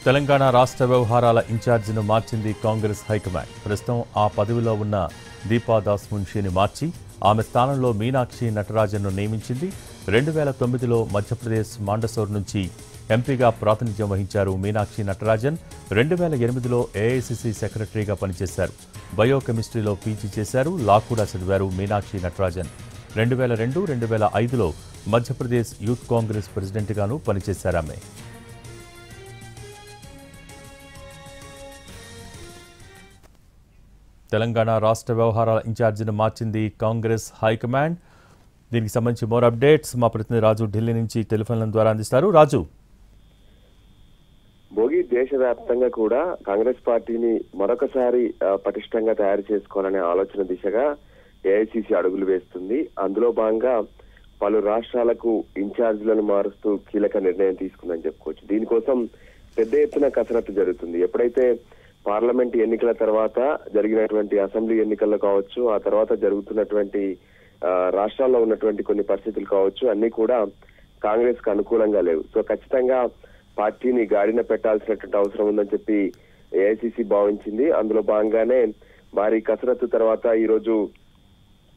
తెలంగాణ రాష్ట్ర వ్యవహారాల ఇన్ఛార్జిను మార్చింది కాంగ్రెస్ హైకమాండ్. ప్రస్తుతం ఆ పదవిలో ఉన్న దీపాదాస్ మున్షిని మార్చి ఆమె స్థానంలో మీనాక్షి నటరాజన్ను నియమించింది. 2009లో మధ్యప్రదేశ్ మాండసౌర్ నుంచి ఎంపీగా ప్రాతినిధ్యం వహించారు మీనాక్షి నటరాజన్. 2008లో ఏఐసీసీ సెక్రటరీగా పనిచేశారు. బయోకెమిస్ట్రీలో పీజీ చేశారు. లా కూడా చదివారు మీనాక్షి నటరాజన్. 2002, 2005లో మధ్యప్రదేశ్ యూత్ కాంగ్రెస్ ప్రెసిడెంట్గానూ పనిచేశారామె. తెలంగాణ రాష్ట్ర వ్యవహారాల ఇన్ఛార్జిని మార్చింది కాంగ్రెస్ హైకమాండ్. దీనికి సంబంధించి మోర్ అప్డేట్స్ మా ప్రతినిధి రాజు ఢిల్లీ నుంచి టెలిఫోన్ల ద్వారా అందిస్తారు. రాజు, భోగి దేశవ్యాప్తంగా కూడా కాంగ్రెస్ పార్టీని మరొకసారి పటిష్టంగా తయారు చేసుకోవాలనే ఆలోచన దిశగా ఏఐసీసీ అడుగులు వేస్తుంది. అందులో భాగంగా పలు రాష్ట్రాలకు ఇన్ఛార్జీలను మారుస్తూ కీలక నిర్ణయం తీసుకుందని చెప్పుకోవచ్చు. దీనికోసం పెద్ద ఎత్తున కసరత్తు జరుగుతుంది. ఎప్పుడైతే పార్లమెంట్ ఎన్నికల తర్వాత జరిగినటువంటి అసెంబ్లీ ఎన్నికల్లో కావచ్చు, ఆ తర్వాత జరుగుతున్నటువంటి రాష్ట్రాల్లో ఉన్నటువంటి కొన్ని పరిస్థితులు కావచ్చు, అన్ని కూడా కాంగ్రెస్ కు అనుకూలంగా లేవు. సో ఖచ్చితంగా పార్టీని గాడిన పెట్టాల్సినటువంటి అవసరం ఉందని చెప్పి ఏఐసీసీ భావించింది. అందులో భాగంగానే భారీ కసరత్తు తర్వాత ఈ రోజు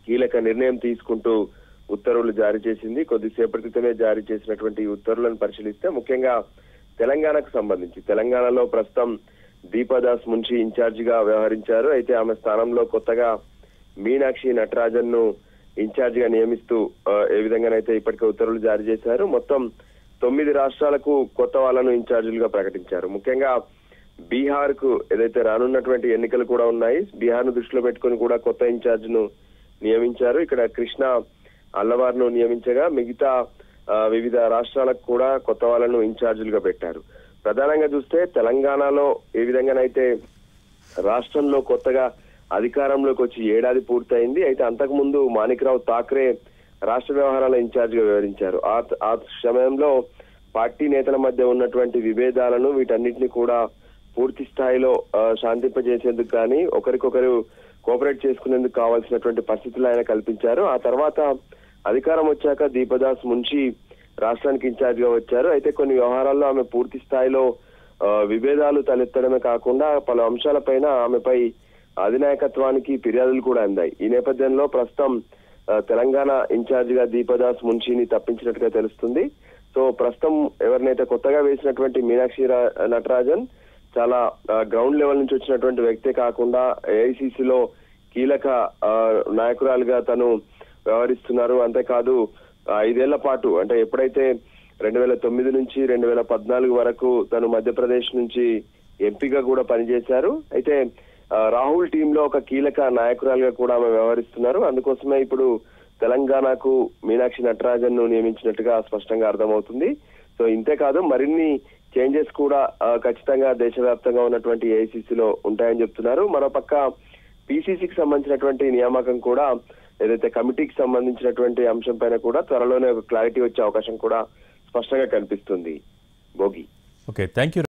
కీలక నిర్ణయం తీసుకుంటూ ఉత్తర్వులు జారీ చేసింది. కొద్దిసేపటి క్రితమే జారీ చేసినటువంటి ఉత్తర్వులను పరిశీలిస్తే ముఖ్యంగా తెలంగాణకు సంబంధించి తెలంగాణలో ప్రస్తుతం దీపాదాస్ మున్షి ఇన్ఛార్జిగా వ్యవహరించారు. అయితే ఆమె స్థానంలో కొత్తగా మీనాక్షి నటరాజన్ ను ఇన్ఛార్జిగా నియమిస్తూ ఏ విధంగానైతే ఇప్పటికే ఉత్తర్వులు జారీ చేశారు. మొత్తం 9 రాష్ట్రాలకు కొత్త వాళ్ళను ఇన్ఛార్జీలుగా ప్రకటించారు. ముఖ్యంగా బీహార్ కు ఏదైతే రానున్నటువంటి ఎన్నికలు కూడా ఉన్నాయి, బీహార్ ను దృష్టిలో పెట్టుకుని కూడా కొత్త ఇన్ఛార్జ్ ను నియమించారు. ఇక్కడ కృష్ణ అల్లవార్ ను నియమించగా మిగతా వివిధ రాష్ట్రాలకు కూడా కొత్త వాళ్ళను ఇన్ఛార్జీలుగా పెట్టారు. ప్రధానంగా చూస్తే తెలంగాణలో ఏ విధంగానైతే రాష్ట్రంలో కొత్తగా అధికారంలోకి వచ్చి ఏడాది పూర్తయింది. అయితే అంతకు ముందు మాణిక్రావు ఠాక్రే రాష్ట్ర వ్యవహారాల ఇన్ఛార్జ్ గా వ్యవహరించారు. ఆ సమయంలో పార్టీ నేతల మధ్య ఉన్నటువంటి విభేదాలను వీటన్నిటిని కూడా పూర్తి స్థాయిలో శాంతింపజేసేందుకు కానీ ఒకరికొకరు కోఆపరేట్ చేసుకునేందుకు కావాల్సినటువంటి పరిస్థితులు ఆయన కల్పించారు. ఆ తర్వాత అధికారం వచ్చాక దీపదాస్ మున్షి రాష్ట్రానికి ఇన్ఛార్జ్ గా వచ్చారు. అయితే కొన్ని వ్యవహారాల్లో ఆమె పూర్తి స్థాయిలో విభేదాలు తలెత్తడమే కాకుండా పలు అంశాలపైన ఆమెపై అధినాయకత్వానికి ఫిర్యాదులు కూడా అందాయి. ఈ నేపథ్యంలో ప్రస్తుతం తెలంగాణ ఇన్ఛార్జ్ గా దీపదాస్ మున్షిని తప్పించినట్టుగా తెలుస్తుంది. సో ప్రస్తుతం ఎవరినైతే కొత్తగా వేసినటువంటి మీనాక్షి నటరాజన్ చాలా గ్రౌండ్ లెవెల్ నుంచి వచ్చినటువంటి వ్యక్తే కాకుండా ఏఐసీసీలో కీలక నాయకురాలుగా తను వ్యవహరిస్తున్నారు. అంతేకాదు 5 ఏళ్ల పాటు అంటే ఎప్పుడైతే 2009 నుంచి 2014 వరకు తను మధ్యప్రదేశ్ నుంచి ఎంపీగా కూడా పనిచేశారు. అయితే రాహుల్ టీంలో ఒక కీలక నాయకురాలుగా కూడా ఆమె వ్యవహరిస్తున్నారు. అందుకోసమే ఇప్పుడు తెలంగాణకు మీనాక్షి నటరాజన్ ను నియమించినట్టుగా స్పష్టంగా అర్థమవుతుంది. సో ఇంతేకాదు మరిన్ని చేంజెస్ కూడా ఖచ్చితంగా దేశవ్యాప్తంగా ఉన్నటువంటి ఏఐసీసీలో ఉంటాయని చెప్తున్నారు. మరోపక్క పీసీసీకి సంబంధించినటువంటి నియామకం కూడా ఏదైతే కమిటీకి సంబంధించినటువంటి అంశం పైన కూడా త్వరలోనే ఒక క్లారిటీ వచ్చే అవకాశం కూడా స్పష్టంగా కనిపిస్తుంది. Bhogi, okay, thank you.